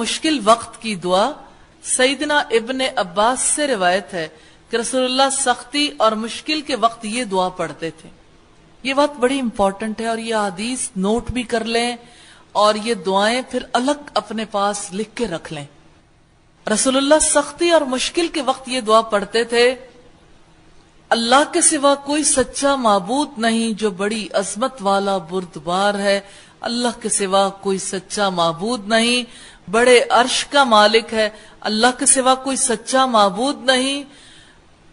مشکل وقت کی دعا سیدنا ابن عباس سے روایت ہے کہ رسول اللہ سختی اور مشکل کے وقت یہ دعا پڑھتے تھے. یہ بات بڑی امپورٹنٹ ہے اور یہ حدیث نوٹ بھی کر لیں اور یہ دعائیں پھر الگ اپنے پاس لکھ کے رکھ لیں. رسول اللہ سختی اور مشکل کے وقت یہ دعا پڑھتے تھے: اللہ کے سوا کوئی سچا معبود نہیں جو بڑی عظمت والا بردبار ہے. اللہ کے سوا کوئی سچا معبود نہیں، بڑے عرش کا مالک ہے. اللہ کے سوا کوئی سچا معبود نہیں،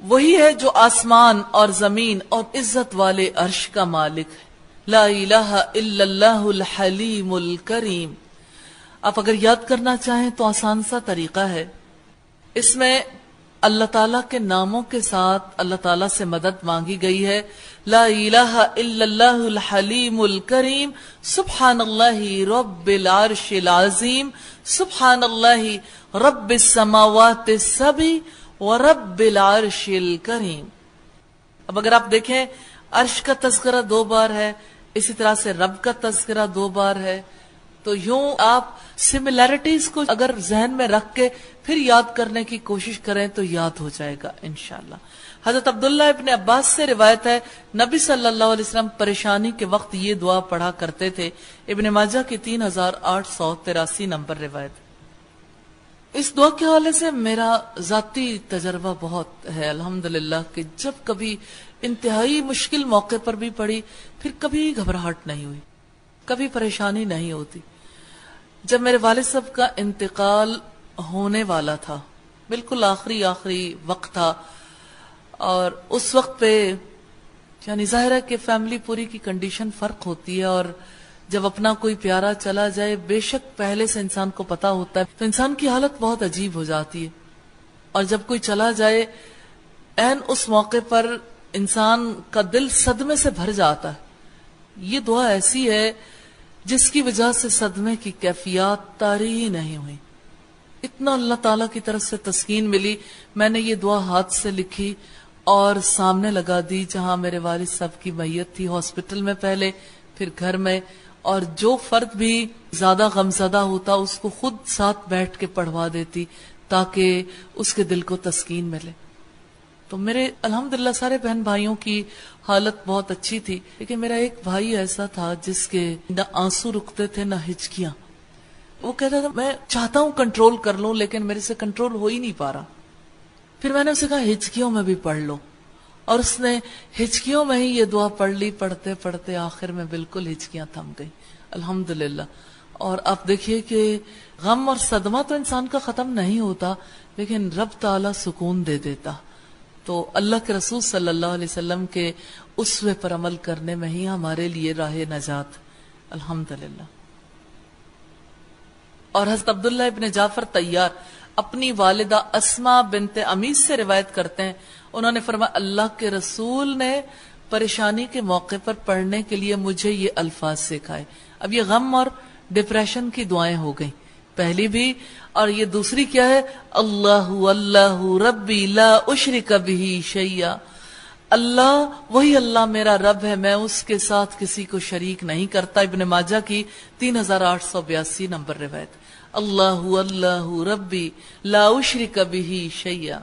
وہی ہے جو آسمان اور زمین اور عزت والے عرش کا مالک ہے. لا الہ الا اللہ الحلیم الکریم. آپ اگر یاد کرنا چاہیں تو آسان سا طریقہ ہے. اس میں اللہ تعالیٰ کے ناموں کے ساتھ اللہ تعالیٰ سے مدد مانگی گئی ہے. لا الہ الا اللہ الحلیم الکریم، سبحان اللہ رب العرش العظیم، سبحان اللہ رب السماوات السبع ورب العرش الکریم. اب اگر آپ دیکھیں عرش کا تذکرہ 2 بار ہے، اسی طرح سے رب کا تذکرہ 2 بار ہے، تو یوں آپ سملیرٹیز کو اگر ذہن میں رکھ کے پھر یاد کرنے کی کوشش کریں تو یاد ہو جائے گا انشاءاللہ. حضرت عبداللہ ابن عباس سے روایت ہے نبی صلی اللہ علیہ وسلم پریشانی کے وقت یہ دعا پڑھا کرتے تھے. ابن ماجہ کی 3883 نمبر روایت. اس دعا کے حوالے سے میرا ذاتی تجربہ بہت ہے الحمدللہ کہ جب کبھی انتہائی مشکل موقع پر بھی پڑھی پھر کبھی گھبراہٹ نہیں ہوئی، کبھی پریشانی نہیں ہوتی. جب میرے والد صاحب کا انتقال ہونے والا تھا، بالکل آخری وقت تھا، اور اس وقت پہ یعنی ظاہر ہے کہ فیملی پوری کی کنڈیشن فرق ہوتی ہے، اور جب اپنا کوئی پیارا چلا جائے بے شک پہلے سے انسان کو پتا ہوتا ہے تو انسان کی حالت بہت عجیب ہو جاتی ہے. اور جب کوئی چلا جائے عین اس موقع پر انسان کا دل صدمے سے بھر جاتا ہے. یہ دعا ایسی ہے جس کی وجہ سے صدمے کی کیفیات طاری ہی نہیں ہوئی. اتنا اللہ تعالیٰ کی طرف سے تسکین ملی. میں نے یہ دعا ہاتھ سے لکھی اور سامنے لگا دی جہاں میرے والد صاحب کی میت تھی، ہاسپٹل میں پہلے، پھر گھر میں، اور جو فرد بھی زیادہ غمزدہ ہوتا اس کو خود ساتھ بیٹھ کے پڑھوا دیتی تاکہ اس کے دل کو تسکین ملے. تو میرے الحمدللہ سارے بہن بھائیوں کی حالت بہت اچھی تھی، لیکن میرا ایک بھائی ایسا تھا جس کے نہ آنسو رکتے تھے نہ ہچکیاں. وہ کہتا تھا میں چاہتا ہوں کنٹرول کر لوں لیکن میرے سے کنٹرول ہو ہی نہیں پا رہا. پھر میں نے اسے کہا ہچکیوں میں بھی پڑھ لو، اور اس نے ہچکیوں میں ہی یہ دعا پڑھ لی. پڑھتے پڑھتے آخر میں بالکل ہچکیاں تھم گئی الحمدللہ. اور آپ دیکھیے کہ غم اور صدمہ تو انسان کا ختم نہیں ہوتا لیکن رب تعالی سکون دے دیتا. تو اللہ کے رسول صلی اللہ علیہ وسلم کے اسوے پر عمل کرنے میں ہی ہمارے لیے راہ نجات الحمدللہ. اور حضرت عبداللہ ابن جعفر طیار اپنی والدہ اسما بنت امیس سے روایت کرتے ہیں، انہوں نے فرمایا اللہ کے رسول نے پریشانی کے موقع پر پڑھنے کے لیے مجھے یہ الفاظ سکھائے. اب یہ غم اور ڈپریشن کی دعائیں ہو گئیں پہلی بھی، اور یہ دوسری کیا ہے؟ اللہ اللہ ربی لا اشرک بہ شیئا. اللہ وہی اللہ میرا رب ہے، میں اس کے ساتھ کسی کو شریک نہیں کرتا. ابن ماجہ کی 3882 نمبر روایت. اللہ اللہ ربی لا اشرک بہ شیئا.